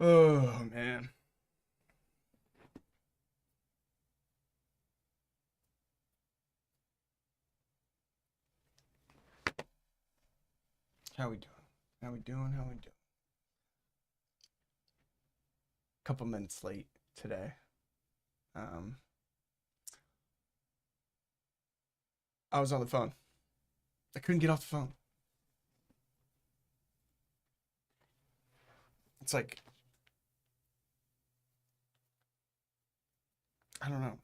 Oh man. How we doing? How we doing? How we doing? Couple minutes late today. Um, I was on the phone. I couldn't get off the phone. It's like I don't know.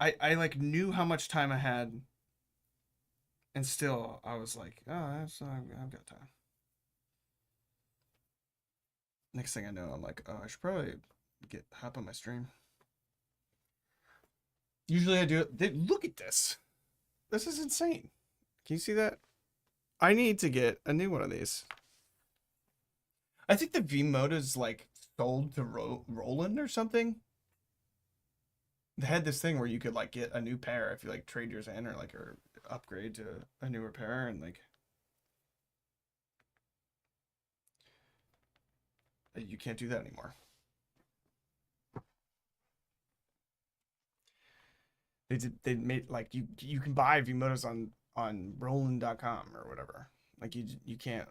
I like knew how much time I had, and still I was like, oh, I've got time. Next thing I know, I'm like, oh, I should probably get hop on my stream. Usually I do it. Look at this. This is insane. Can you see that? I need to get a new one of these. I think the V mode is like sold to Roland or something. They had this thing where you could like get a new pair if you like trade yours in or upgrade to a newer pair, and like you can't do that anymore. They made like you can buy Vmotos on Roland.com or whatever. Like you can't.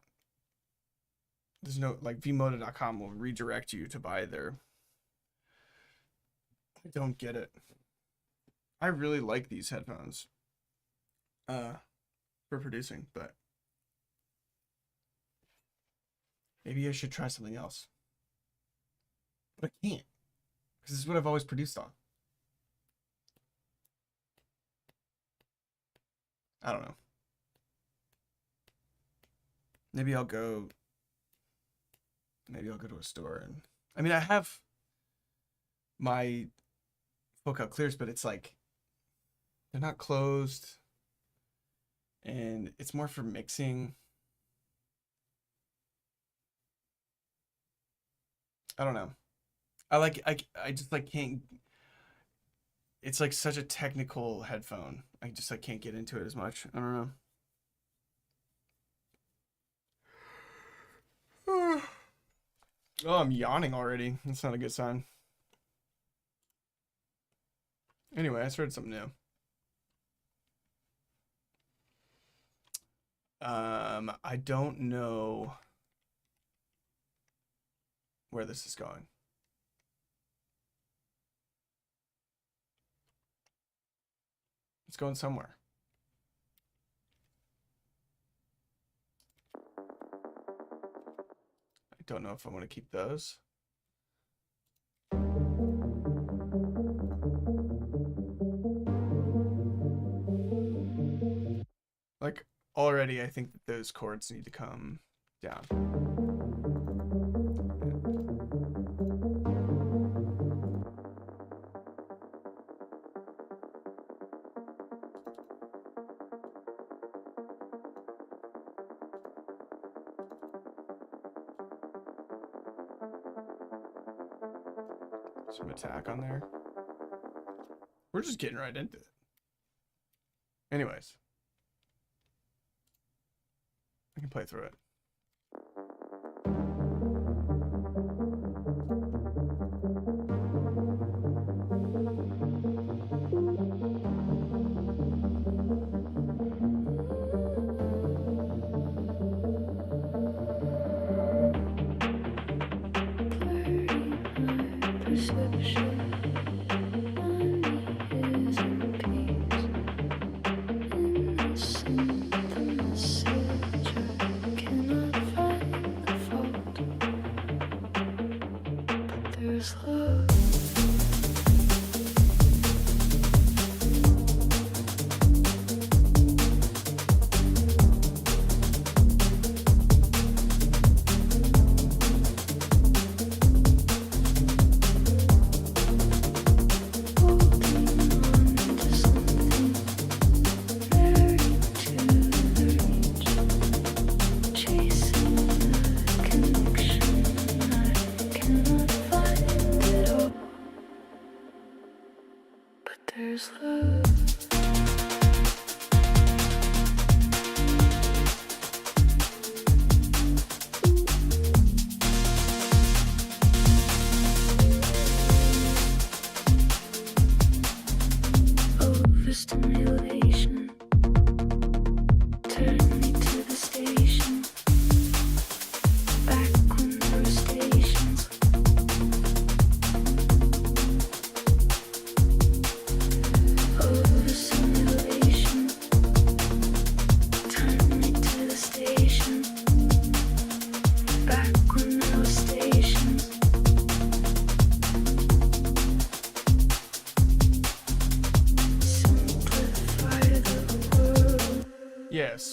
There's no like Vmoto.com will redirect you to buy their. I don't get it. I really like these headphones for producing, but maybe I should try something else. But I can't, because this is what I've always produced on. I don't know. Maybe I'll go to a store, and I mean I have my Full Cut Clears, but it's like they're not closed, and it's more for mixing. I don't know. I just like can't. It's like such a technical headphone. I just like can't get into it as much. I don't know. Oh, I'm yawning already. That's not a good sign. Anyway, I started something new. I don't know where this is going. It's going somewhere. I don't know if I want to keep those. Like already, I think that those cords need to come down. Some attack on there. We're just getting right into it. Anyways, I can play through it.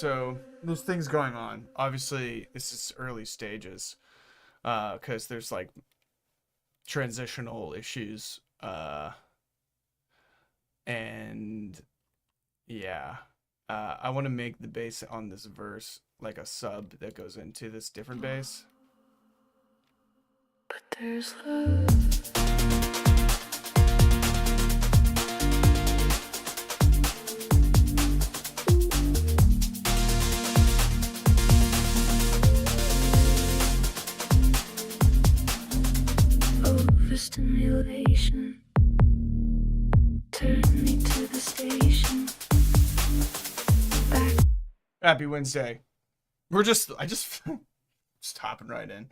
so there's things going on. Obviously, this is early stages, because there's like transitional issues, and yeah, I want to make the bass on this verse like a sub that goes into this different bass. But there's love. Overstimulation. Turn me to the station. Back. Happy Wednesday. I just hopping right in.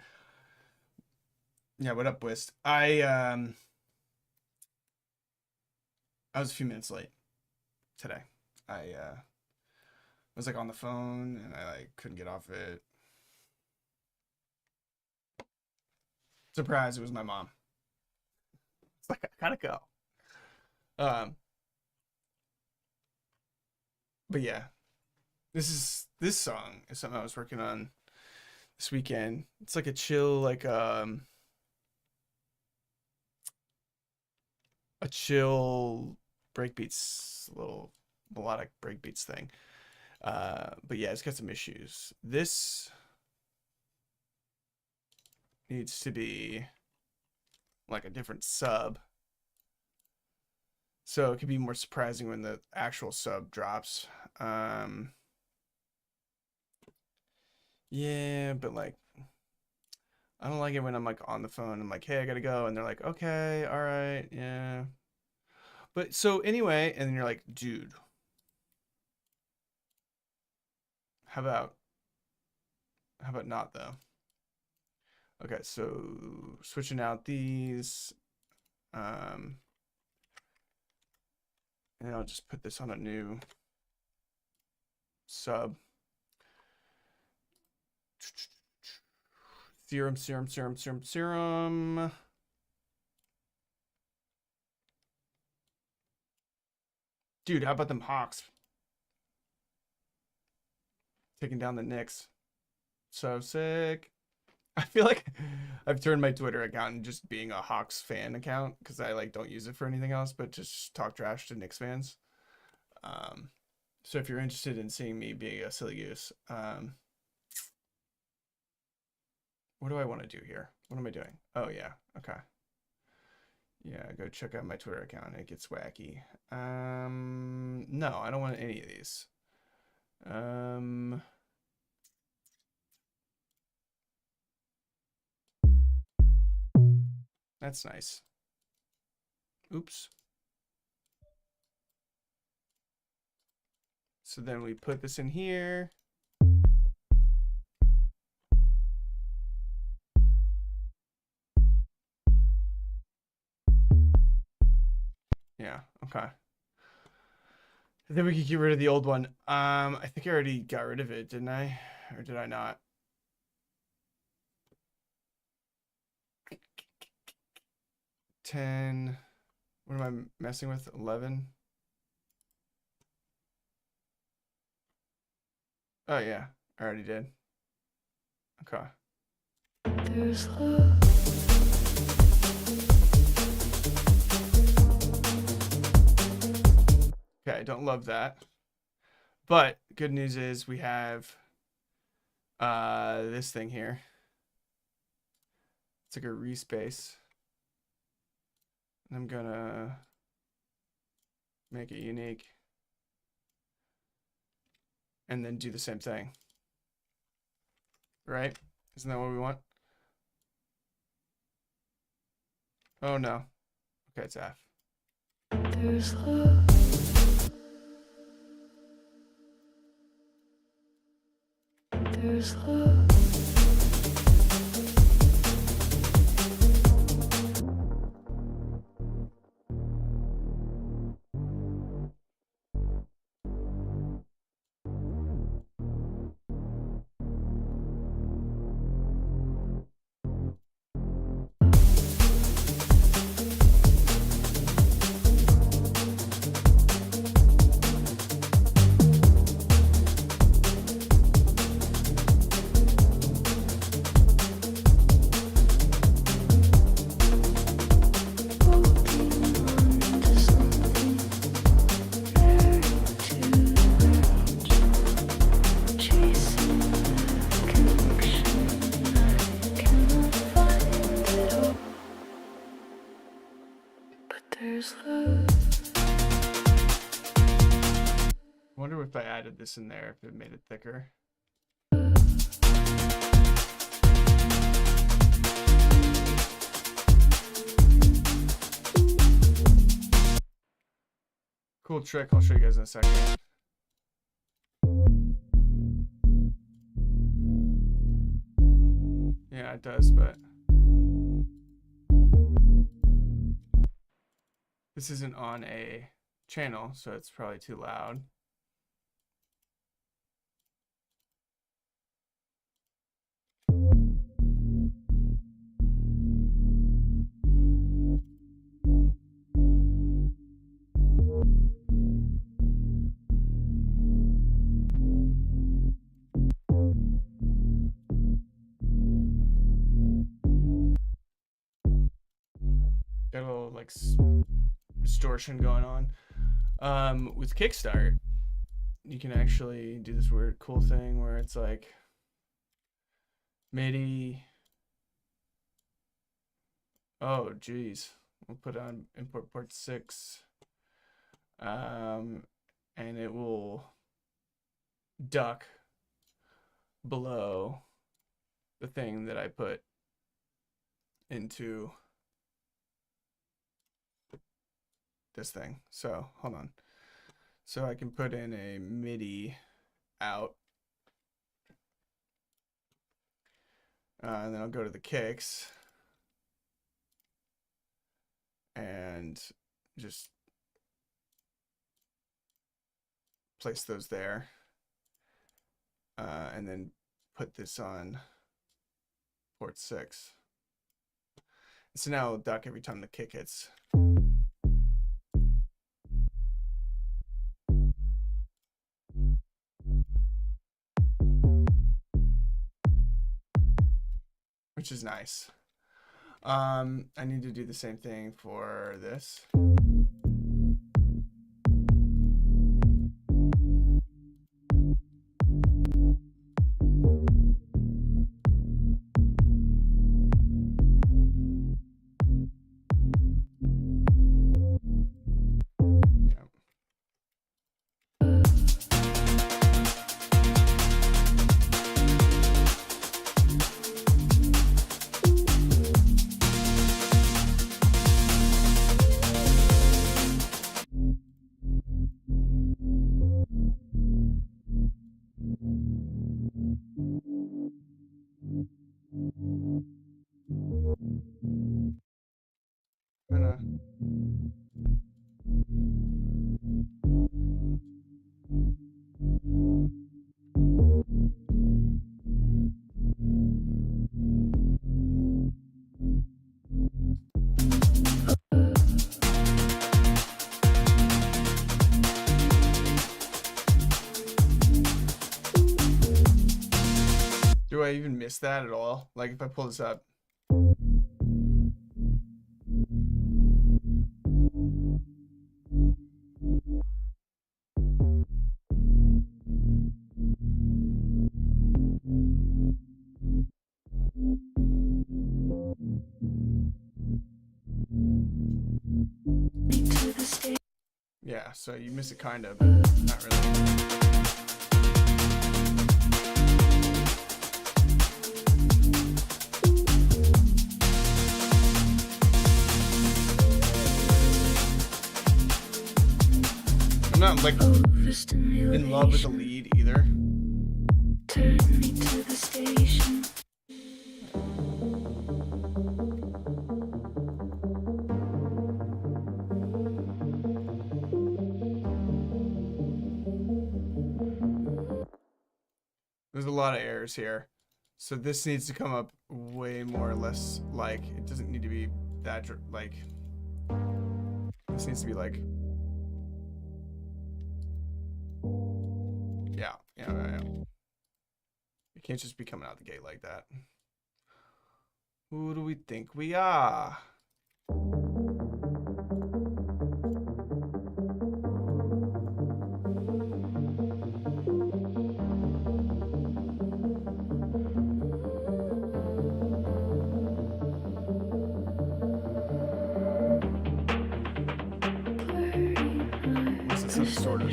Yeah, what up, Wist? I was a few minutes late today. I was like on the phone and I like couldn't get off it. Surprise, it was my mom. It's like I gotta go. But yeah, this song is something I was working on this weekend. It's like a chill, like a chill breakbeats, little melodic breakbeats thing. But yeah, it's got some issues. This needs to be like a different sub, so it could be more surprising when the actual sub drops. Yeah, but like I don't like it when I'm like on the phone. I'm like, hey, I gotta go, and they're like, okay, all right, yeah. But so anyway, and then you're like, dude, how about not though? Okay, so switching out these, and I'll just put this on a new sub. Serum. Dude, how about them Hawks taking down the Knicks? So sick. I feel like I've turned my Twitter account into just being a Hawks fan account because I like don't use it for anything else but just talk trash to Knicks fans. So if you're interested in seeing me be a silly goose, what do I want to do here? What am I doing? Oh yeah, okay. Yeah, go check out my Twitter account. It gets wacky. No, I don't want any of these. That's nice. Oops. So then we put this in here. Yeah, okay. Then we could get rid of the old one. I think I already got rid of it, didn't I? Or did I not? $10. What am I messing with? 11. Oh yeah, I already did. Okay. There's love. Okay, I don't love that. But good news is we have this thing here. It's like a respace. And I'm gonna make it unique. And then do the same thing. Right? Isn't that what we want? Oh no. Okay, it's F. There's love. There's love. added this in there if it made it thicker. Cool trick, I'll show you guys in a second. Yeah, it does, but this isn't on a channel, so it's probably too loud. Got a little like distortion going on. With Kickstart, you can actually do this weird cool thing where it's like MIDI. Oh geez, we'll put on import port 6, and it will duck below the thing that I put into this thing. So hold on. So I can put in a MIDI out, and then I'll go to the kicks and just place those there, and then put this on port 6. So now it'll duck every time the kick hits. Which is nice. I need to do the same thing for this. Do I even miss that at all? Like if I pull this up. Yeah, so you miss it kind of, but not really. I'm not like in love with the lead either. Turn me to the station. There's a lot of errors here. So this needs to come up way more or less like, it doesn't need to be that, like, this needs to be like, yeah. It can't just be coming out the gate like that. Who do we think we are? This is some sort of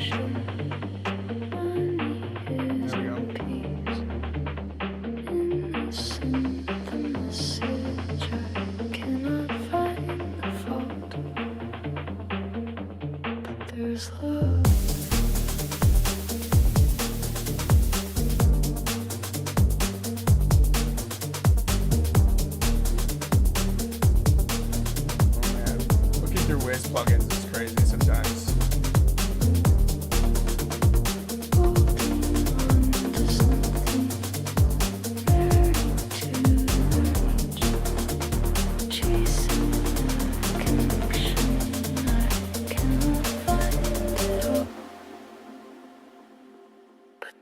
plugins is crazy sometimes.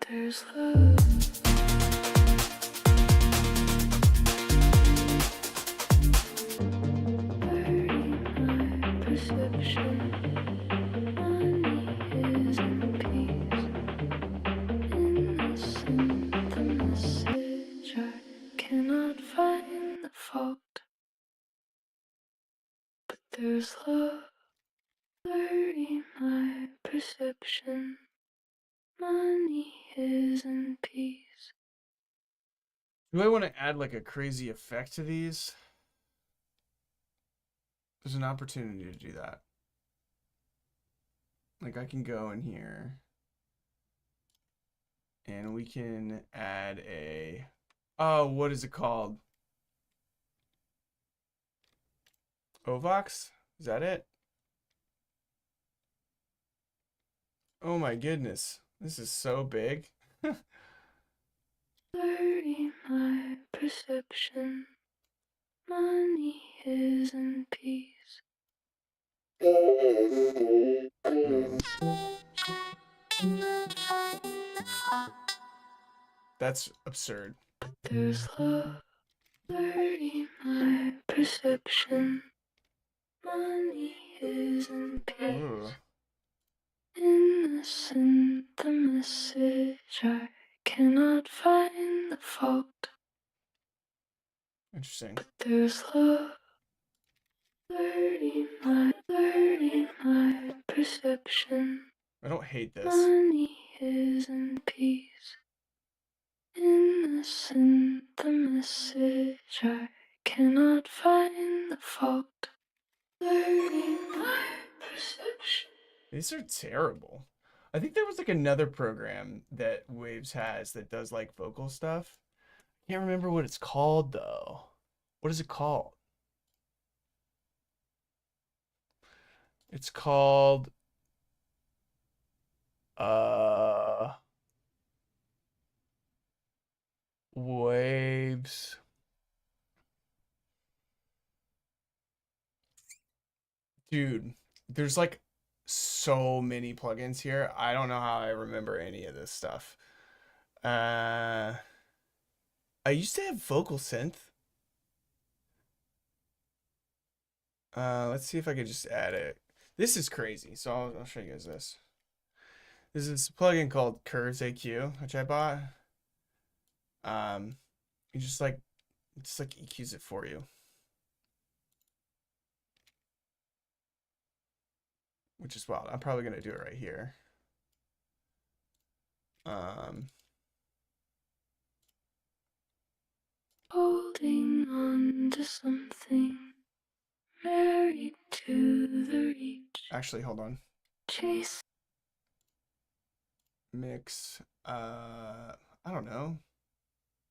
There's love. Perception, money isn't peace. Innocent, the message I cannot find the fault. But there's love, blurry my perception. Money isn't peace. Do I want to add like a crazy effect to these? There's an opportunity to do that. Like I can go in here and we can add a, oh, what is it called? Ovox? Is that it? Oh my goodness. This is so big. Blurry my perception. Money isn't peace. That's absurd. There's love, blurry my perception. Money isn't peace. Ooh. Innocent, the message I cannot find the fault. Interesting. There's love, blurry my perception. I don't hate this. Money isn't peace. Innocent, the message I cannot find the fault. Blurry my perception. These are terrible. I think there was like another program that Waves has that does like vocal stuff. Can't remember what it's called though. What is it called? It's called Waves. Dude, there's like so many plugins here. I don't know how I remember any of this stuff. I used to have vocal synth. Let's see if I could just add it. This is crazy. So I'll show you guys this. This is a plugin called Curves AQ, which I bought. You just like EQs it for you. Which is wild. I'm probably gonna do it right here. Holding on to something, married to the reach. Actually, hold on. Chase. Mix. I don't know.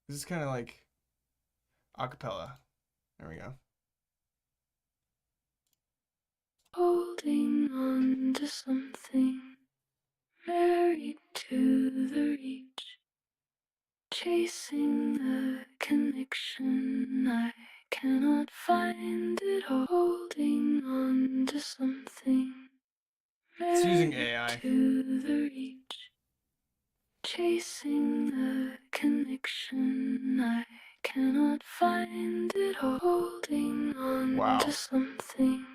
This is kind of like acapella. There we go. Holding on to something, married to the reach. Chasing the connection, I cannot find it all. Holding on to something, It's using married AI. to the reach. Chasing the connection, I cannot find it all. Holding on Wow. to something,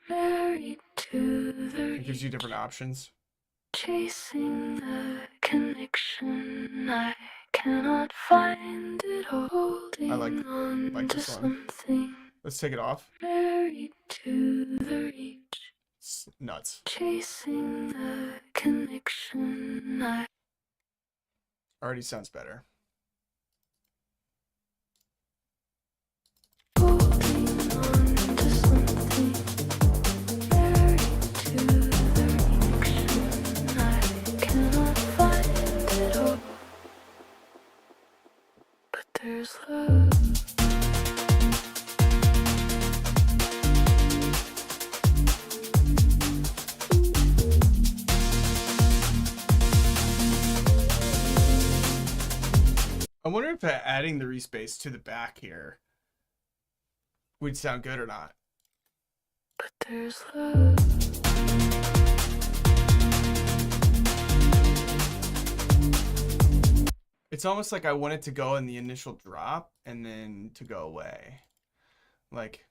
married to the It gives you reach. different options. Chasing the connection, I cannot find it all. Holding I like on to this one. something, Let's take it off. married to the reach. It's nuts. Chasing the connection, I Already sounds better. holding on to something, married to the connection, I cannot find it all. But there's love. I wonder if adding the respace to the back here would sound good or not. But there's love. It's almost like I want it to go in the initial drop and then to go away. Like...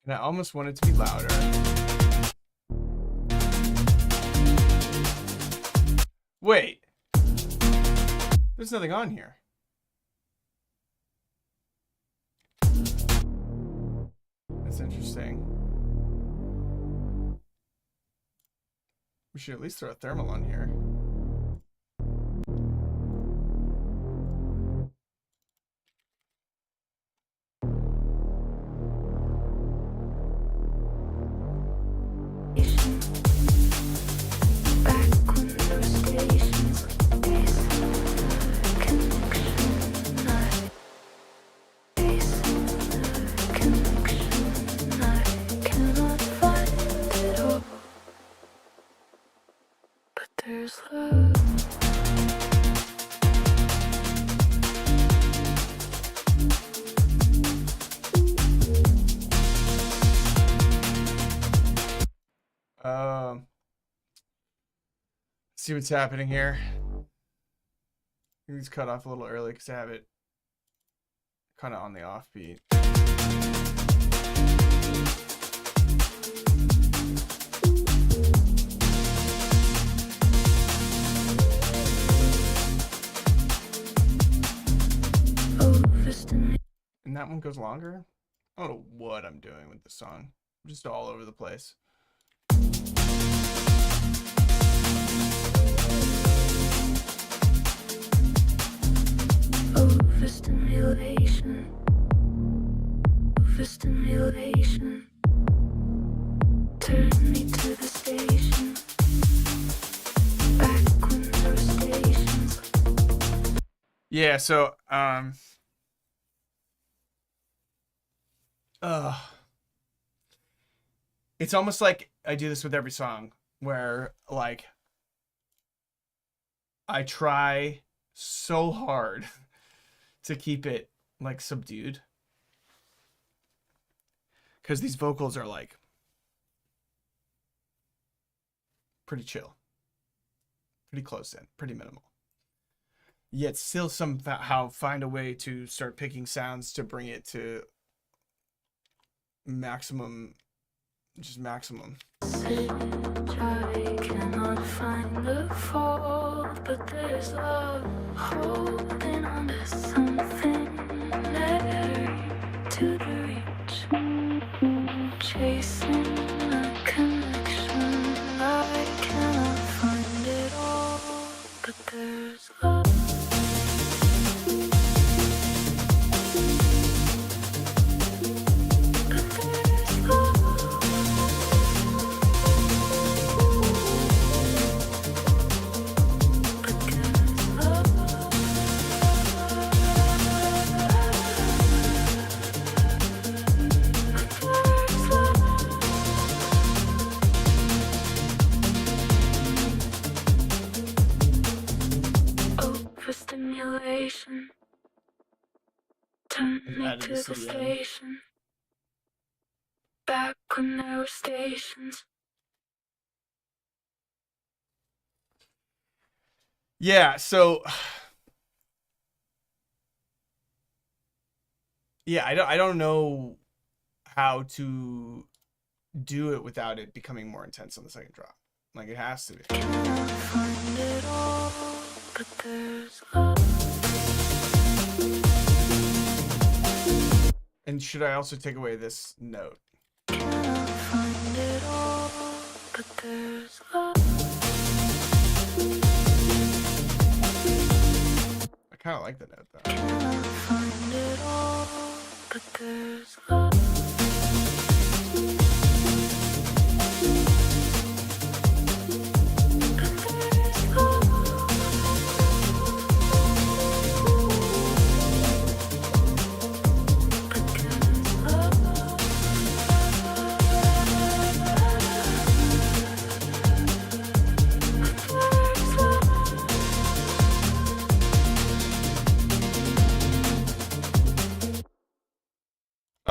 And I almost want it to be louder. Wait. There's nothing on here. That's interesting. We should at least throw a thermal on here. There's love. See what's happening here. These cut off a little early because I have it kind of on the offbeat. And that one goes longer? I don't know what I'm doing with this song. I'm just all over the place. Overstimulation. Overstimulation. Turn me to the station. Back when there were stations. Yeah, so it's almost like I do this with every song where like I try so hard to keep it like subdued because these vocals are like pretty chill, pretty close in, pretty minimal, yet still somehow find a way to start picking sounds to bring it to maximum, just maximum. I cannot find the fault, but there's love holding on to something there to the reach, chasing a connection. I cannot find it all, but there's love. Stimulation. Turn me to the station. Back when there were stations. Yeah, so yeah, I don't know how to do it without it becoming more intense on the second drop. Like it has to be. Cannot find it all, but there's love. And should I also take away this note? Cannot find it all. like the note though. Cannot find it all, but there's love.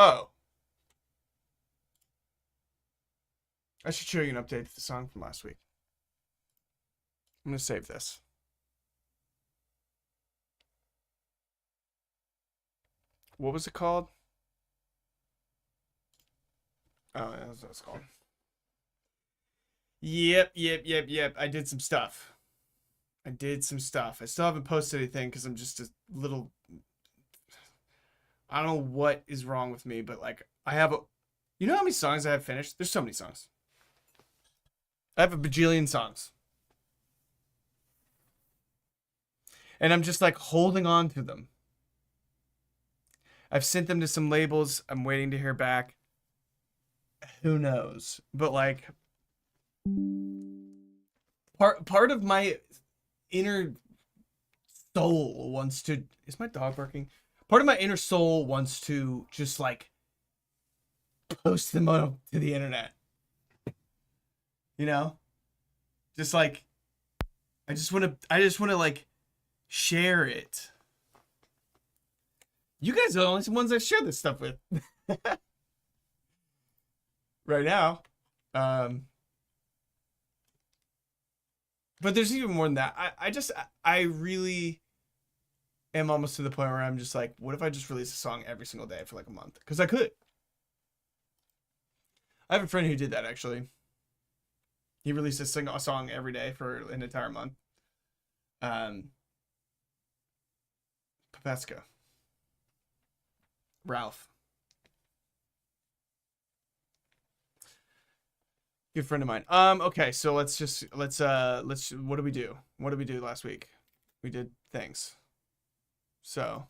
Oh. I should show you an update to the song from last week. I'm going to save this. What was it called? Oh, that's what it's called. Yep. I did some stuff. I still haven't posted anything because I'm just a little... I don't know what is wrong with me, but like I have a... You know how many songs I have finished? There's so many songs. I have a bajillion songs. And I'm just like holding on to them. I've sent them to some labels. I'm waiting to hear back. Who knows? But like part of my inner soul wants to... Is my dog barking? Part of my inner soul wants to just like post them up to the internet. You know? Just like I just want to like share it. You guys are the only ones I share this stuff with. Right now. But there's even more than that. I really am almost to the point where I'm just like, what if I just release a song every single day for like a month? Because I could. I have a friend who did that actually. He released a song every day for an entire month. Papeska. Ralph. Good friend of mine. Okay, so let's what do we do? What did we do last week? We did things. So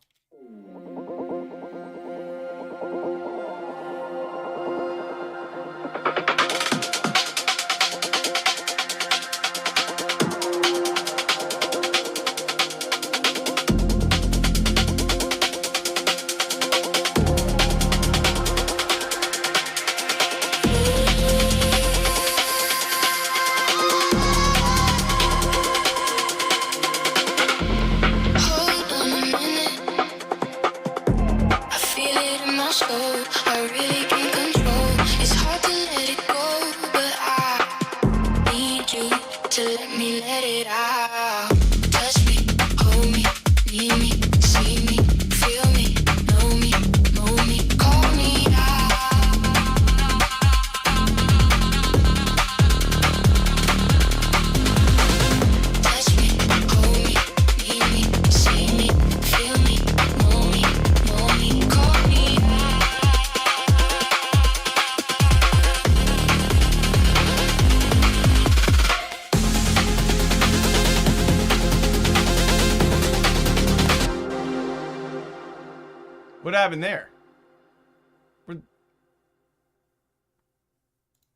what happened there?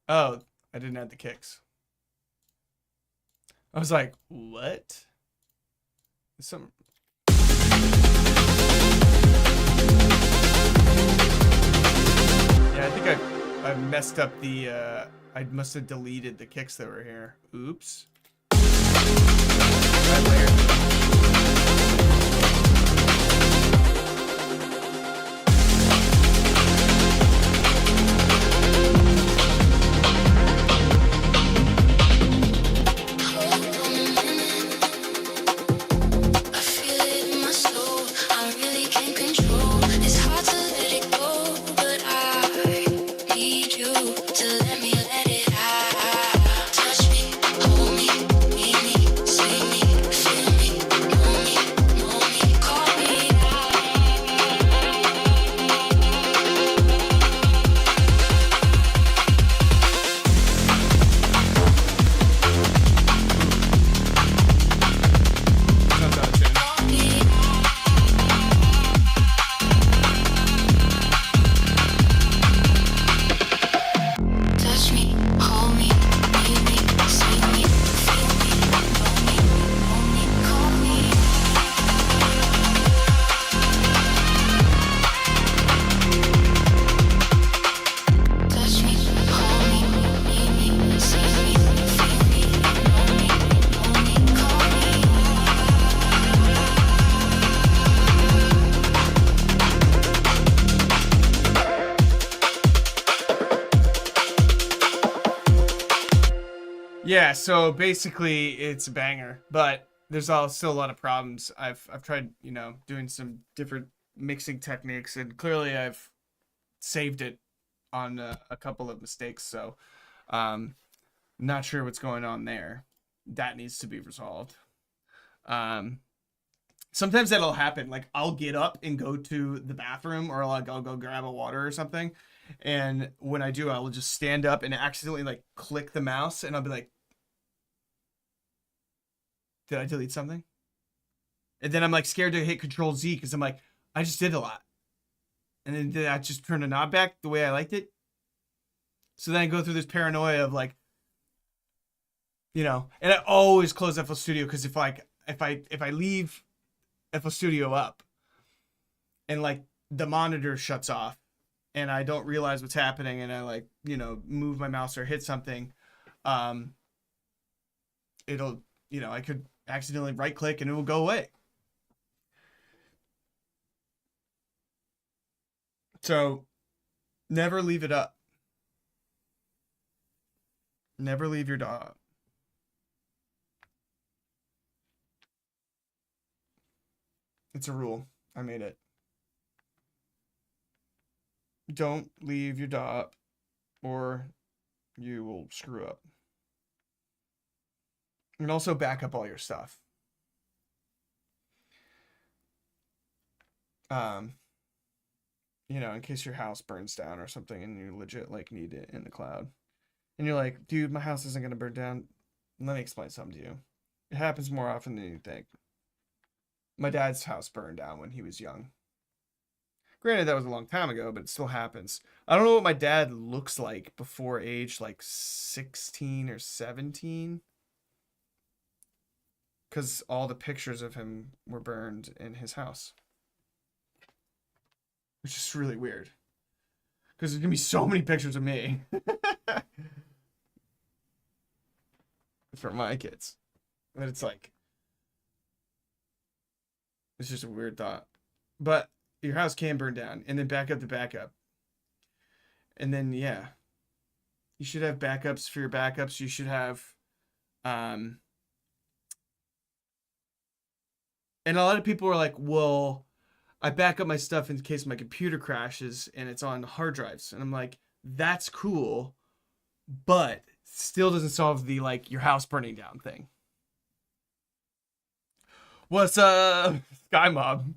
Oh, I didn't add the kicks. I was like, what? Some... Yeah, I think I messed up the, I must have deleted the kicks that were here. Oops. Right layer. Touch me, hold me, need me, see me, feel Yeah, so basically it's a banger, but there's all still a lot of problems. I've tried, doing some different mixing techniques, and clearly I've saved it on a couple of mistakes. So, not sure what's going on there. That needs to be resolved. Um, Sometimes that'll happen. Like I'll get up and go to the bathroom, or like I'll go grab a water or something, and when I do, I will just stand up and accidentally like click the mouse, and I'll be like, "Did I delete something?" And then I'm like scared to hit Control Z because I'm like, I just did a lot, and then did I just turn the knob back the way I liked it? So then I go through this paranoia of like, and I always close FL Studio because if I leave FL Studio up and like the monitor shuts off and I don't realize what's happening and I like, move my mouse or hit something, um, it'll, I could accidentally right click and it will go away. So never leave it up. Never leave your DAW up. It's a rule. I made it. Don't leave your DAW up or you will screw up. And also back up all your stuff. Um, in case your house burns down or something and you legit like need it in the cloud. And you're like, dude, my house isn't gonna burn down. Let me explain something to you. It happens more often than you think. My dad's house burned down when he was young. Granted, that was a long time ago, but it still happens. I don't know what my dad looks like before age like 16 or 17. Because all the pictures of him were burned in his house. Which is really weird. Because there's going to be so many pictures of me. For my kids. But it's like, it's just a weird thought. But your house can burn down and then back up to backup. And then, yeah. You should have backups for your backups. You should have, and a lot of people are like, well, I back up my stuff in case my computer crashes and it's on hard drives. And I'm like, that's cool, but still doesn't solve the like your house burning down thing. What's Sky Mob?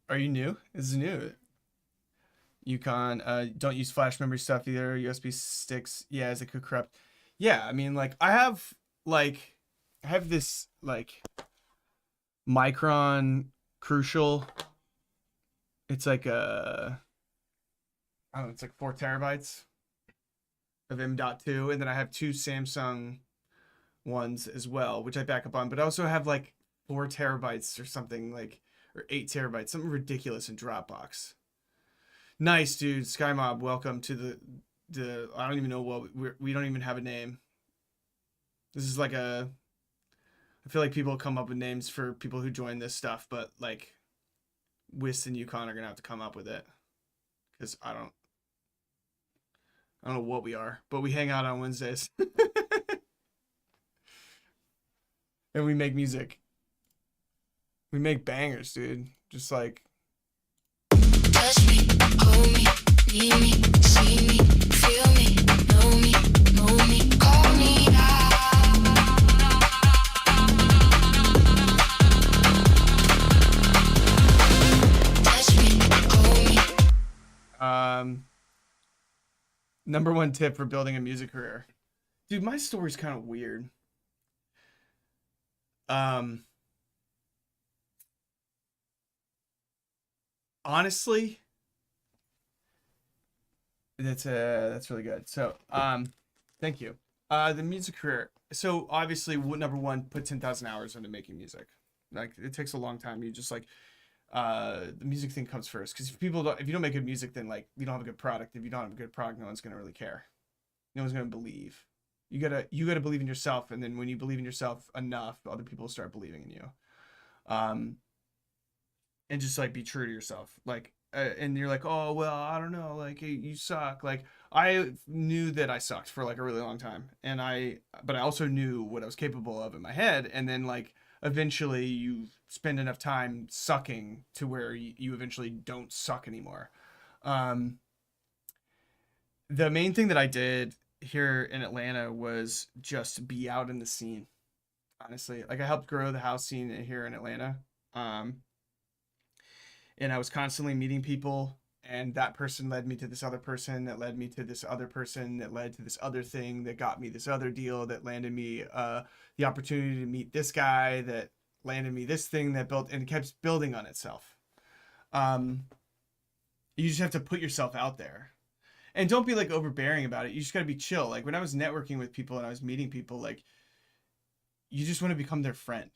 Are you new? This is new. Yukon, don't use flash memory stuff either. USB sticks, yeah, as it could corrupt. Yeah, I mean, like I have this like Micron Crucial. It's like I don't know, it's like 4 terabytes of M.2, and then I have 2 Samsung ones as well, which I back up on. But I also have like 4 terabytes or something like, or 8 terabytes, something ridiculous in Dropbox. Nice, dude. Sky Mob, welcome to the. I don't even know what we don't even have a name. This is like a. I feel like people come up with names for people who join this stuff, but like, Wist and Yukon are gonna have to come up with it, because I don't know what we are, but we hang out on Wednesdays. And we make music. We make bangers, dude. Just like. Touch me, hold me, need me, see me, feel me, know me, mold me, call me out. Touch me, hold me. Number 1 tip for building a music career. Dude, my story's kind of weird. Honestly, that's really good. So, thank you. The music career. So obviously, number 1, put 10,000 hours into making music. Like it takes a long time. You just like, the music thing comes first. Because if you don't make good music, then like you don't have a good product. If you don't have a good product, no one's gonna really care. No one's gonna believe. You gotta believe in yourself, and then when you believe in yourself enough, other people start believing in you. And just like be true to yourself. Like and you're like, oh well, I don't know, like you suck. Like I knew that I sucked for like a really long time, but I also knew what I was capable of in my head, and then like eventually you spend enough time sucking to where you eventually don't suck anymore. Um, the main thing that I did here in Atlanta was just be out in the scene. Honestly, like I helped grow the house scene here in Atlanta. Um, and I was constantly meeting people, and that person led me to this other person that led me to this other person that led to this other thing that got me this other deal that landed me the opportunity to meet this guy that landed me this thing that built, and it kept building on itself. Um, you just have to put yourself out there, and don't be like overbearing about it. You just got to be chill. Like when I was networking with people and I was meeting people, like you just want to become their friend.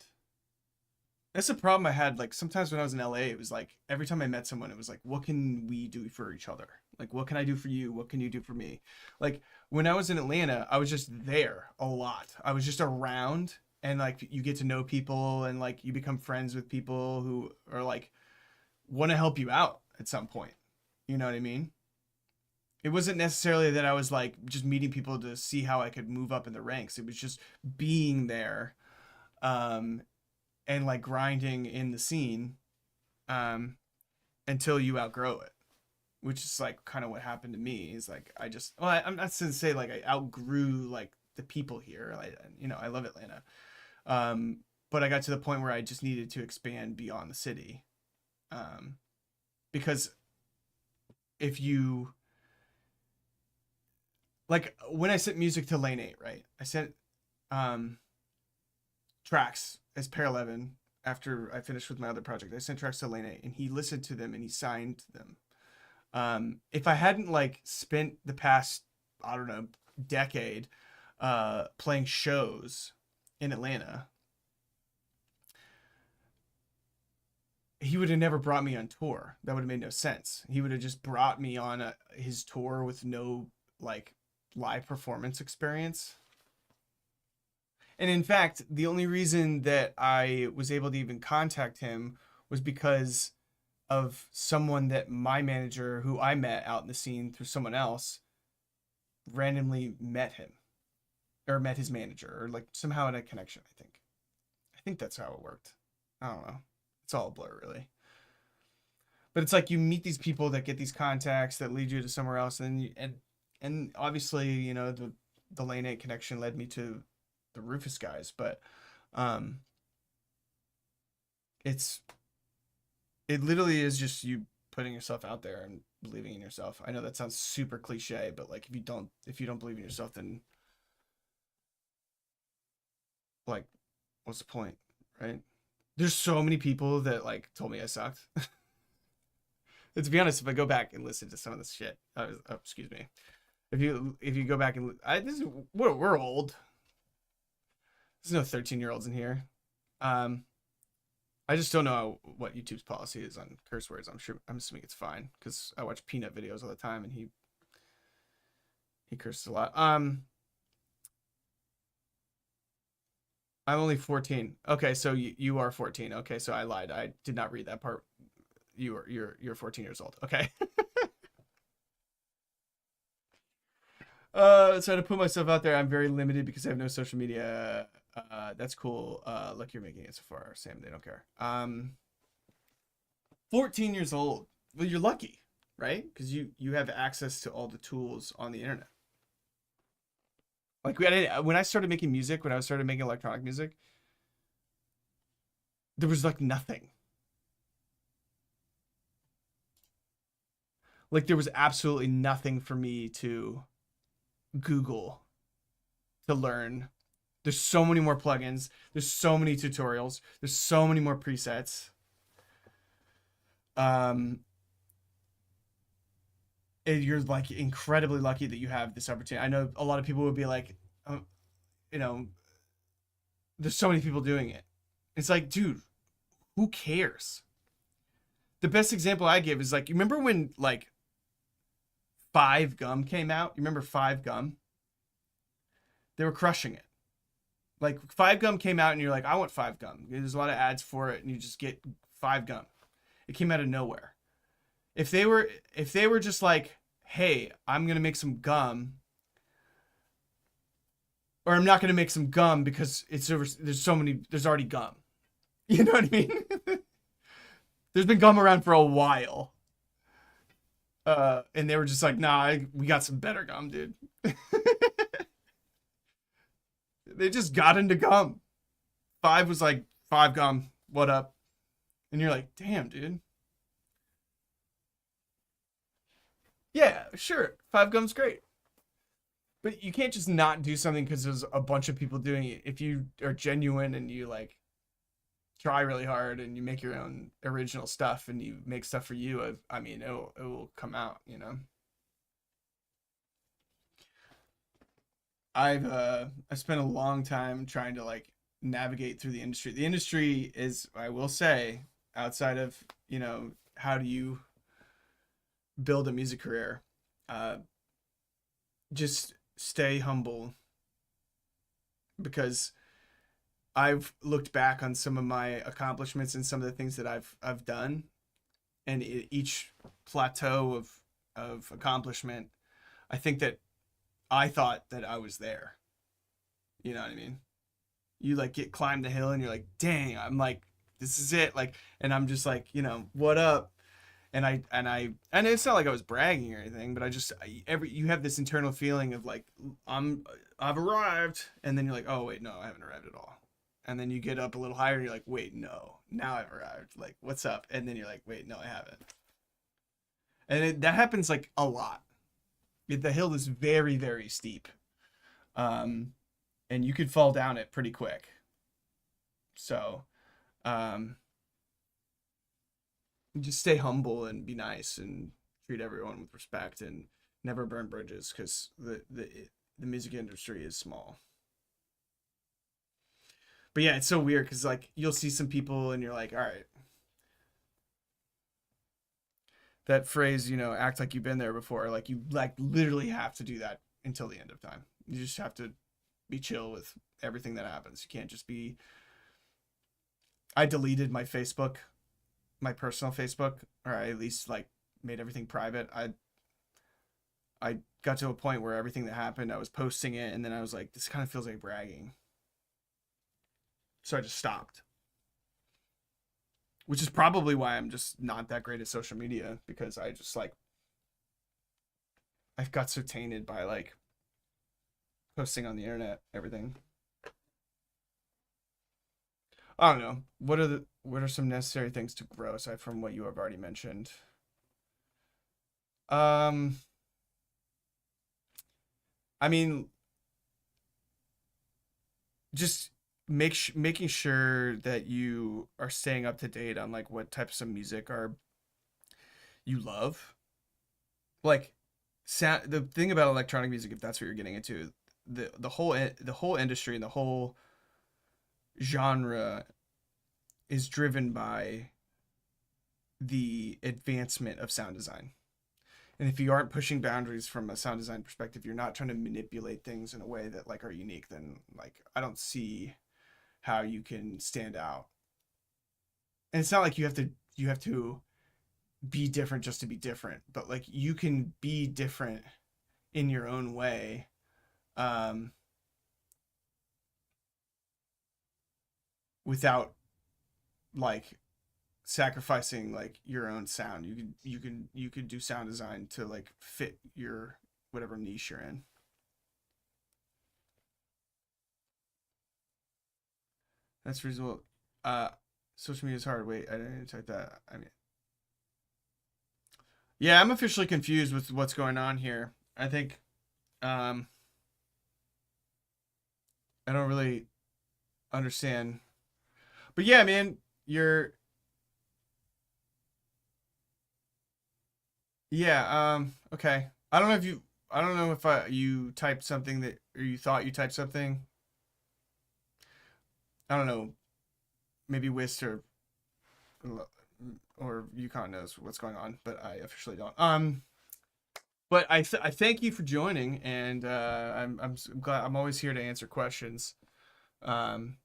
That's the problem I had. Like sometimes when I was in LA, it was like every time I met someone, it was like, what can we do for each other? Like, what can I do for you? What can you do for me? Like when I was in Atlanta, I was just there a lot. I was just around, and like you get to know people, and like you become friends with people who are like want to help you out at some point. You know what I mean? It wasn't necessarily that I was like just meeting people to see how I could move up in the ranks. It was just being there. Um, and like grinding in the scene um until you outgrow it, which is like kind of what happened to me. Is like I'm not to say like I outgrew like the people here. I love Atlanta, but I got to the point where I just needed to expand beyond the city, um because if you like when I sent music to Lane 8, right, I sent um tracks as Paraleven after I finished with my other project. I sent tracks to Lene, and he listened to them and he signed them. If I hadn't like spent the past, I don't know, decade playing shows in Atlanta, he would have never brought me on tour. That would have made no sense. He would have just brought me on his tour with no like live performance experience. And in fact, the only reason that I was able to even contact him was because of someone that my manager, who I met out in the scene through someone else, randomly met him or met his manager or like somehow in a connection, I think. I think that's how it worked. I don't know. It's all a blur, really. But it's like you meet these people that get these contacts that lead you to somewhere else, and obviously, the Lane 8 connection led me to the Rufus guys, but um it literally is just you putting yourself out there and believing in yourself. I know that sounds super cliche, but like if you don't believe in yourself, then like what's the point, right? There's so many people that like told me I sucked. And to be honest, if I go back and listen to some of this shit, excuse me, if you go back and we're old. There's no 13-year-olds in here. I just don't know what YouTube's policy is on curse words. I'm assuming it's fine because I watch Peanut videos all the time and he curses a lot. I'm only 14. Okay, so you are 14. Okay, so I lied. I did not read that part. You're 14 years old. Okay. So to put myself out there, I'm very limited because I have no social media. That's cool. Look, you're making it so far, Sam. They don't care. 14 years old. Well, you're lucky, right? Because you have access to all the tools on the internet. Like when I started making music, when I started making electronic music, there was like nothing. Like there was absolutely nothing for me to Google to learn. There's so many more plugins. There's so many tutorials. There's so many more presets. And you're like incredibly lucky that you have this opportunity. I know a lot of people would be like, you know, there's so many people doing it. It's like, dude, who cares? The best example I give is like, you remember when like Five Gum came out? You remember Five Gum? They were crushing it. Like Five Gum came out and you're like, I want Five Gum. There's a lot of ads for it and you just get Five Gum. It came out of nowhere. if they were just like, hey, I'm gonna make some gum, or I'm not gonna make some gum because there's already gum. You know what I mean? There's been gum around for a while. And they were just like, nah, we got some better gum, dude. They just got into gum. Five was like, five gum, what up? And you're like, damn, dude. Yeah, sure. Five gum's great. But you can't just not do something because there's a bunch of people doing it. If you are genuine and you like try really hard and you make your own original stuff and you make stuff for you, I mean, it will come out, you know. I spent a long time trying to like navigate through the industry. The industry is, I will say, outside of, you know, how do you build a music career? Uh, just stay humble, because I've looked back on some of my accomplishments and some of the things that I've done, and each plateau of accomplishment, I think that I thought that I was there. You know what I mean? You like get climb the hill and you're like, dang, I'm like, this is it. Like, and I'm just like, you know, what up? And it's not like I was bragging or anything, but you have this internal feeling of like, I've arrived, and then you're like, oh wait, no, I haven't arrived at all. And then you get up a little higher and you're like, wait, no, now I've arrived. Like, what's up? And then you're like, wait, no, I haven't. And that happens like a lot. The hill is very, very steep. Um, and you could fall down it pretty quick. So, um, just stay humble and be nice and treat everyone with respect and never burn bridges, because the music industry is small. But yeah, it's so weird because like you'll see some people and you're like, all right, that phrase, you know, act like you've been there before. Like you like literally have to do that until the end of time. You just have to be chill with everything that happens. You can't just be. I deleted my Facebook, my personal Facebook, or I at least like made everything private. I got to a point where everything that happened, I was posting it, and then I was like, this kind of feels like bragging. So I just stopped. Which is probably why I'm just not that great at social media, because I just like I've got so tainted by like posting on the internet, everything. I don't know. What are some necessary things to grow aside from what you have already mentioned? Um, I mean, just making sure that you are staying up to date on like what types of music are you love. Like, the thing about electronic music, if that's what you're getting into, the whole industry and the whole genre is driven by the advancement of sound design. And if you aren't pushing boundaries from a sound design perspective, you're not trying to manipulate things in a way that like are unique, then like I don't see how you can stand out. And it's not like you have to be different just to be different, but like you can be different in your own way, um, without like sacrificing like your own sound. You could do sound design to like fit your whatever niche you're in. That's reasonable. Uh, Social media is hard. Wait, I didn't type that. I mean, yeah, I'm officially confused with what's going on here. I think um, I don't really understand. But yeah, man, you're yeah. Okay. I don't know if you typed something that, or you thought you typed something. I don't know. Maybe Wist or Yukon knows what's going on, but I officially don't. But I thank you for joining, and I'm glad. I'm always here to answer questions. Um,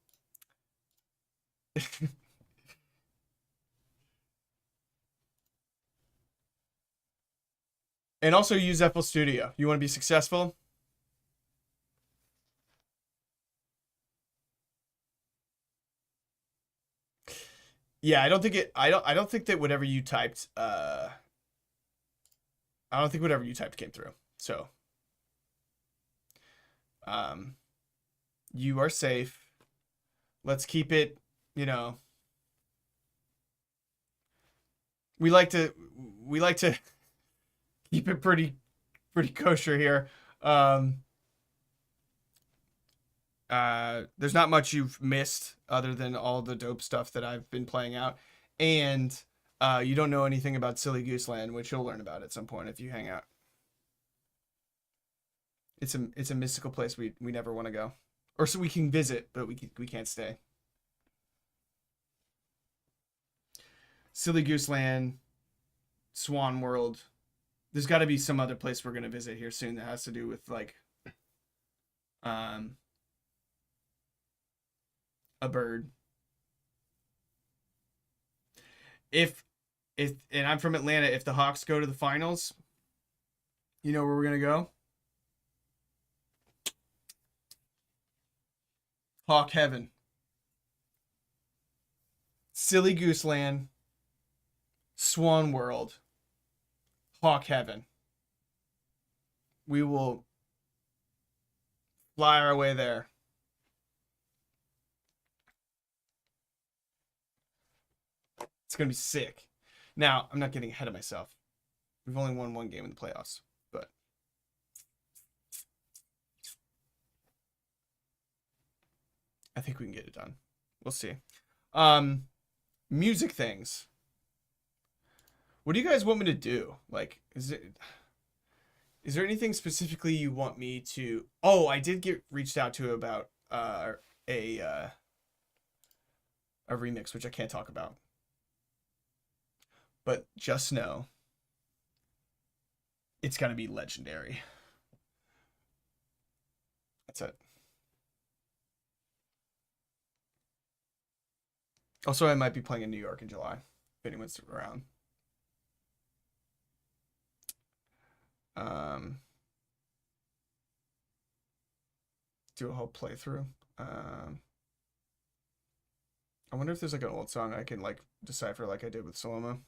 And also use FL Studio. You want to be successful? Yeah, I don't think it. I don't think that whatever you typed. I don't think whatever you typed came through. So, um, you are safe. Let's keep it. You know, we like to we like to keep it pretty kosher here. Um, there's not much you've missed other than all the dope stuff that I've been playing out, and you don't know anything about Silly Goose Land, which you'll learn about at some point if you hang out. It's a mystical place we never want to go, or so we can visit, but we can't stay. Silly Goose Land, Swan World. There's got to be some other place we're gonna visit here soon that has to do with like um a bird. If and I'm from Atlanta, if the Hawks go to the finals, you know where we're gonna go? Hawk Heaven. Silly Goose Land, Swan World, Hawk Heaven. We will fly our way there. It's gonna be sick. Now, I'm not getting ahead of myself. We've only won one game in the playoffs, but I think we can get it done. We'll see. Um, music things. What do you guys want me to do? Like, is there anything specifically you want me to? Oh, I did get reached out to about a uh, a remix, which I can't talk about. But just know it's gonna be legendary. That's it. Also, I might be playing in New York in July, if anyone's around. Um, do a whole playthrough. I wonder if there's like an old song I can like decipher like I did with Saloma.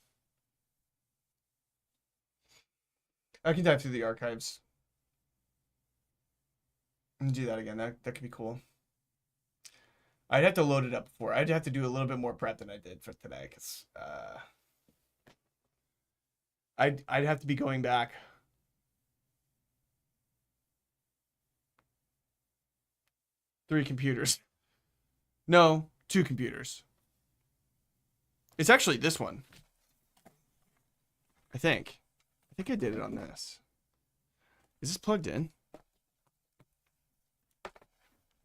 I can dive through the archives and do that again. That could be cool. I'd have to load it up before. I'd have to do a little bit more prep than I did for today, because I'd have to be going back. Three computers. No, two computers. It's actually this one. I think. I think I did it on this. Is this plugged in?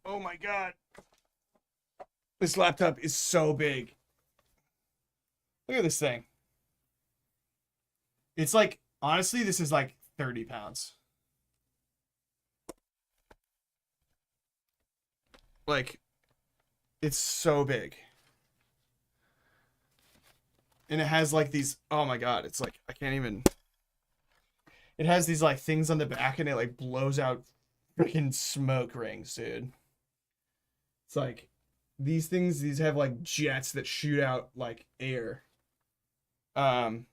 Oh my god. This laptop is so big. Look at this thing. It's like, honestly, this is like 30 pounds. Like, it's so big. And it has like these, oh my god, it's like, I can't even. It has these like things on the back and it like blows out freaking smoke rings, dude. It's like, these have like jets that shoot out like air. Um,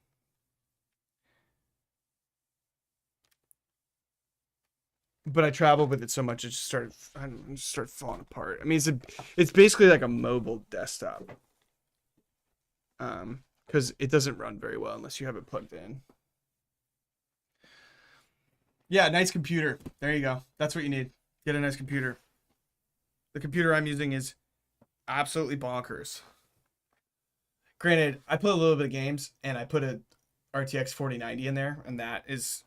but I traveled with it so much it just started falling apart. I mean, it's basically like a mobile desktop. Because it doesn't run very well unless you have it plugged in. Yeah, nice computer. There you go. That's what you need. Get a nice computer. The computer I'm using is absolutely bonkers. Granted, I put a little bit of games and I put a RTX 4090 in there, and that is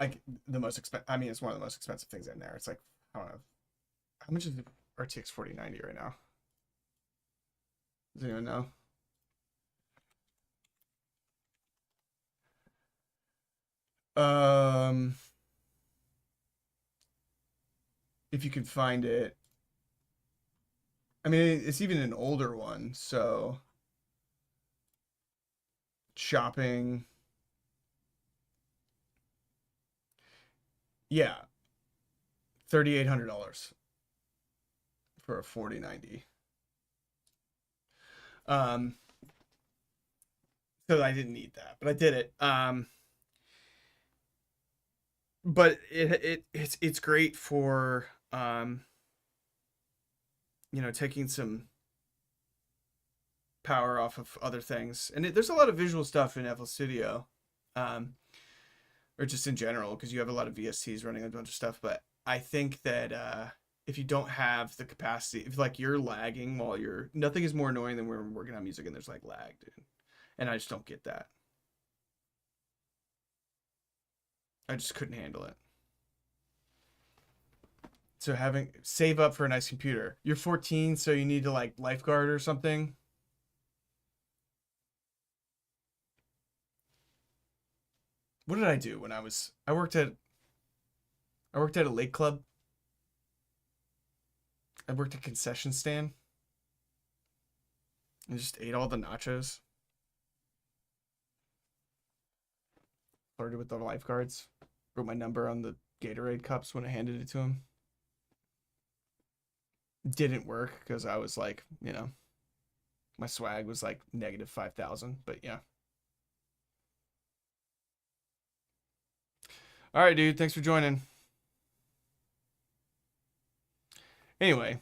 like the most expensive. I mean, it's one of the most expensive things in there. It's like, I don't know, how much is the RTX 4090 right now? Does anyone know? Um, if you can find it. I mean, it's even an older one, so shopping. Yeah, $3,800 for a 4090. Um, so I didn't need that, but I did it. But it's great for taking some power off of other things, and there's a lot of visual stuff in FL Studio, um, or just in general because you have a lot of VSTs running a bunch of stuff. But I think that if you don't have the capacity, if like you're lagging while you're, nothing is more annoying than when we're working on music and there's like lag, dude, and I just don't get that. I just couldn't handle it. So save up for a nice computer. You're 14, so you need to like lifeguard or something. What did I do when I worked at a lake club. I worked at a concession stand and just ate all the nachos. Flirted with the lifeguards. Wrote my number on the Gatorade cups when I handed it to him. Didn't work because I was like, my swag was like negative 5,000. But yeah. All right, dude. Thanks for joining. Anyway.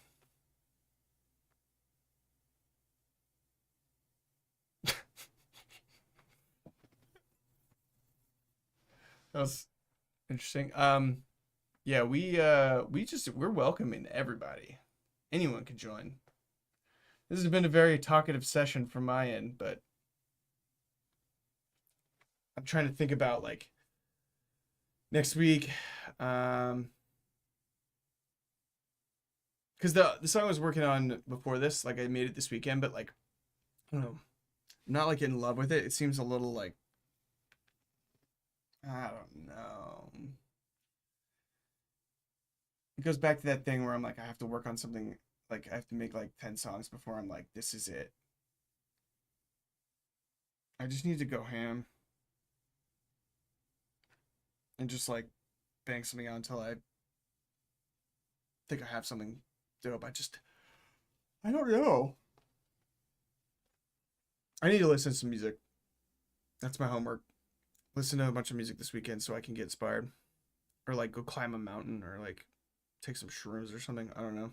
That was interesting. Yeah, we're welcoming everybody. Anyone can join. This has been a very talkative session from my end, but I'm trying to think about like next week. Because the song I was working on before this, like I made it this weekend, but like I don't know, I'm not like in love with it. It seems a little like, I don't know. It goes back to that thing where I'm like, I have to work on something. Like I have to make like 10 songs before I'm like, this is it. I just need to go ham and just like bang something out until I think I have something dope. I don't know. I need to listen to some music. That's my homework. Listen to a bunch of music this weekend so I can get inspired. Or like go climb a mountain or like take some shrooms or something. I don't know.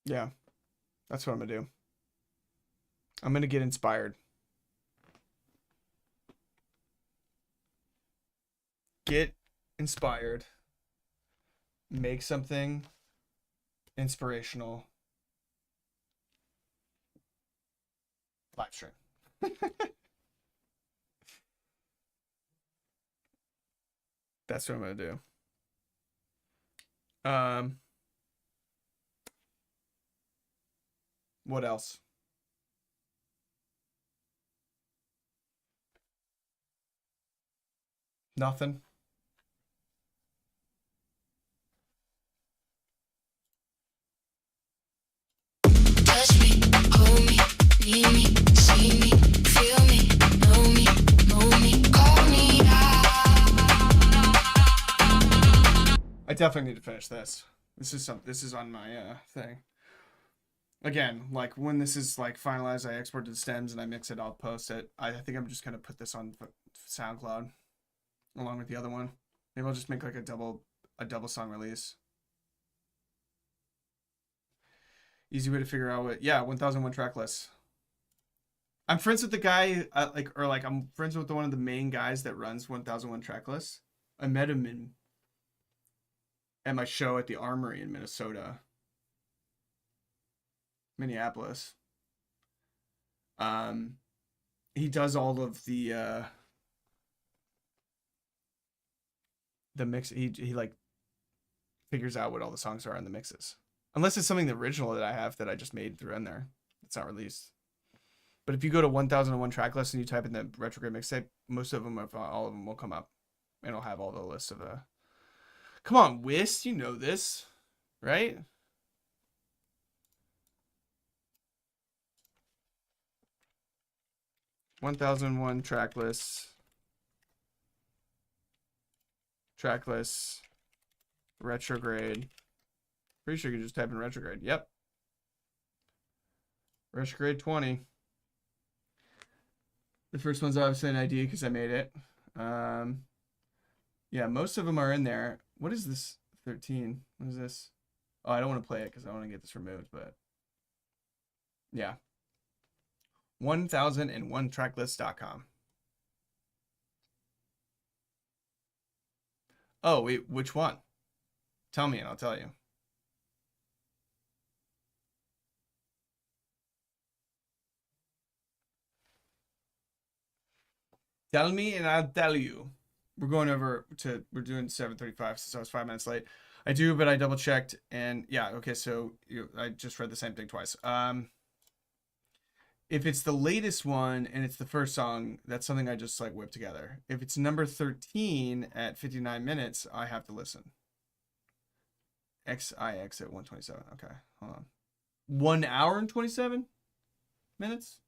Yeah, that's what I'm gonna do. I'm gonna get inspired. Get inspired. Make something inspirational. Live stream. That's what I'm gonna do. What else? Nothing. Touch me, hold me, need me, see me, feel me, know me, call me out. I definitely need to finish this. This is on my thing. Again, like when this is like finalized, I export to the stems and I mix it. I'll post it. I think I'm just gonna put this on SoundCloud along with the other one. Maybe I'll just make like a double song release. Easy way to figure out what. Yeah, 1001 track list. I'm friends with the guy, I'm friends with one of the main guys that runs 1001 track lists. I met him at my show at the Armory in Minneapolis. He does all of the mix. He like figures out what all the songs are in the mixes. Unless it's something original that I have that I just made through in there. It's not released. But if you go to 1001 track list and you type in the retrograde mixtape, most of them, if all of them, will come up. And it'll have all the lists of the. Come on, Whist, you know this, right? (1001) track lists. Track lists. Retrograde. Pretty sure you can just type in retrograde. Yep. Retrograde 20. The first one's obviously an ID because I made it. Yeah, most of them are in there. What is this? 13. What is this? Oh, I don't want to play it because I want to get this removed, but yeah. 1001tracklist.com. Oh, wait, which one? Tell me and I'll tell you. Tell me and I'll tell you. We're doing 7:35 since I was 5 minutes late. I do, but I double checked and yeah, okay, so I just read the same thing twice. If it's the latest one and it's the first song, that's something I just like whip together. If it's number 13 at 59 minutes, I have to listen. XIX at 127. Okay, hold on. 1 hour and 27 minutes?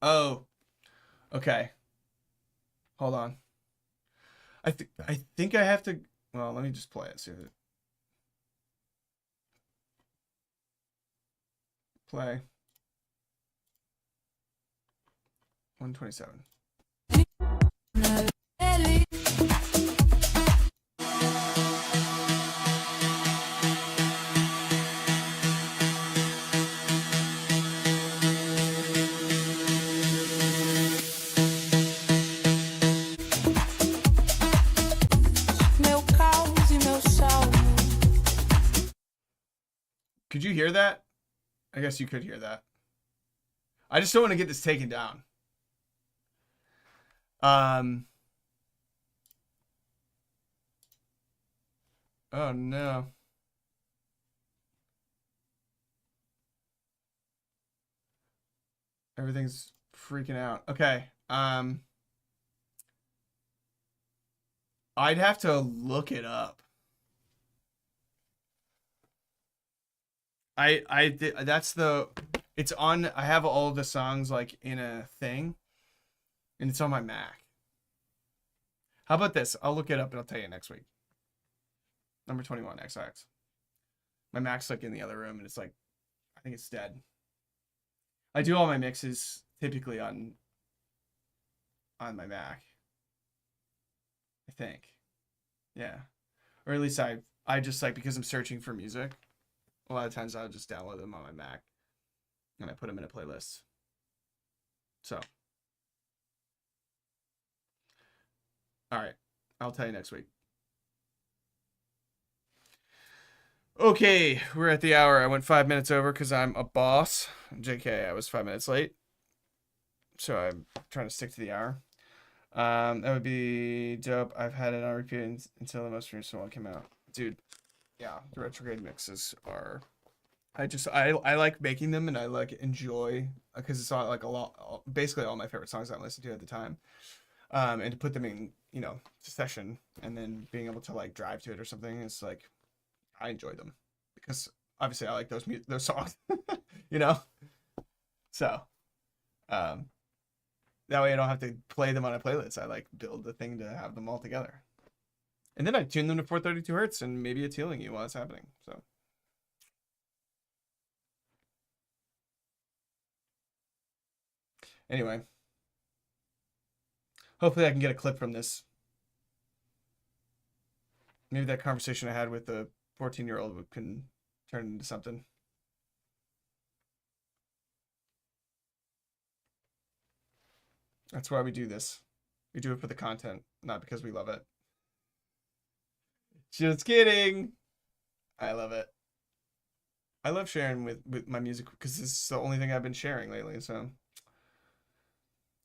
Oh, okay. Hold on. I think I have to. Well, let me just play it. See if it play 127. Meu caos e meu salmo. Could you hear that? I guess you could hear that. I just don't want to get this taken down. Oh no. Everything's freaking out. Okay. I'd have to look it up. That's the it's on I have all of the songs like in a thing and it's on my Mac. How about this? I'll look it up and I'll tell you next week. Number 21 XX. My Mac's like in the other room and it's like I think it's dead. I do all my mixes typically on my Mac. I think. Yeah. Or at least I just like because I'm searching for music. A lot of times I'll just download them on my Mac and I put them in a playlist. So, all right, I'll tell you next week. Okay, we're at the hour. I went 5 minutes over because I'm a boss. JK, I was 5 minutes late. So I'm trying to stick to the hour. That would be dope. I've had it on repeat until the most recent one came out. Dude, yeah, the retrograde mixes are I like making them and I like enjoy because it's all like a lot basically all my favorite songs I listened to at the time. And to put them in, session and then being able to like drive to it or something is like I enjoy them because obviously I like those songs, you know? So, that way I don't have to play them on a playlist. I like build the thing to have them all together. And then I tune them to 432 hertz and maybe it's healing you while it's happening. So anyway, hopefully I can get a clip from this. Maybe that conversation I had with the 14-year-old can turn into something. That's why we do this. We do it for the content, not because we love it. Just kidding. I love it. I love sharing with my music because this is the only thing I've been sharing lately. So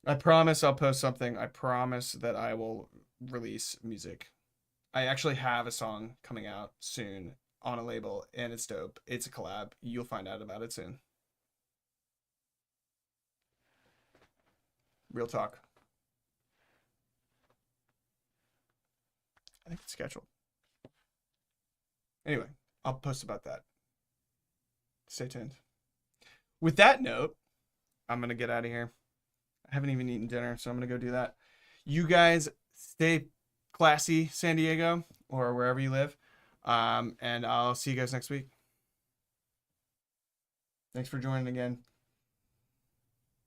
I promise I'll post something. I promise that I will release music. I actually have a song coming out soon on a label and it's dope. It's a collab. You'll find out about it soon. Real talk. I think it's scheduled. Anyway, I'll post about that. Stay tuned. With that note, I'm going to get out of here. I haven't even eaten dinner, so I'm going to go do that. You guys stay classy, San Diego, or wherever you live. And I'll see you guys next week. Thanks for joining again.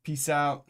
Peace out.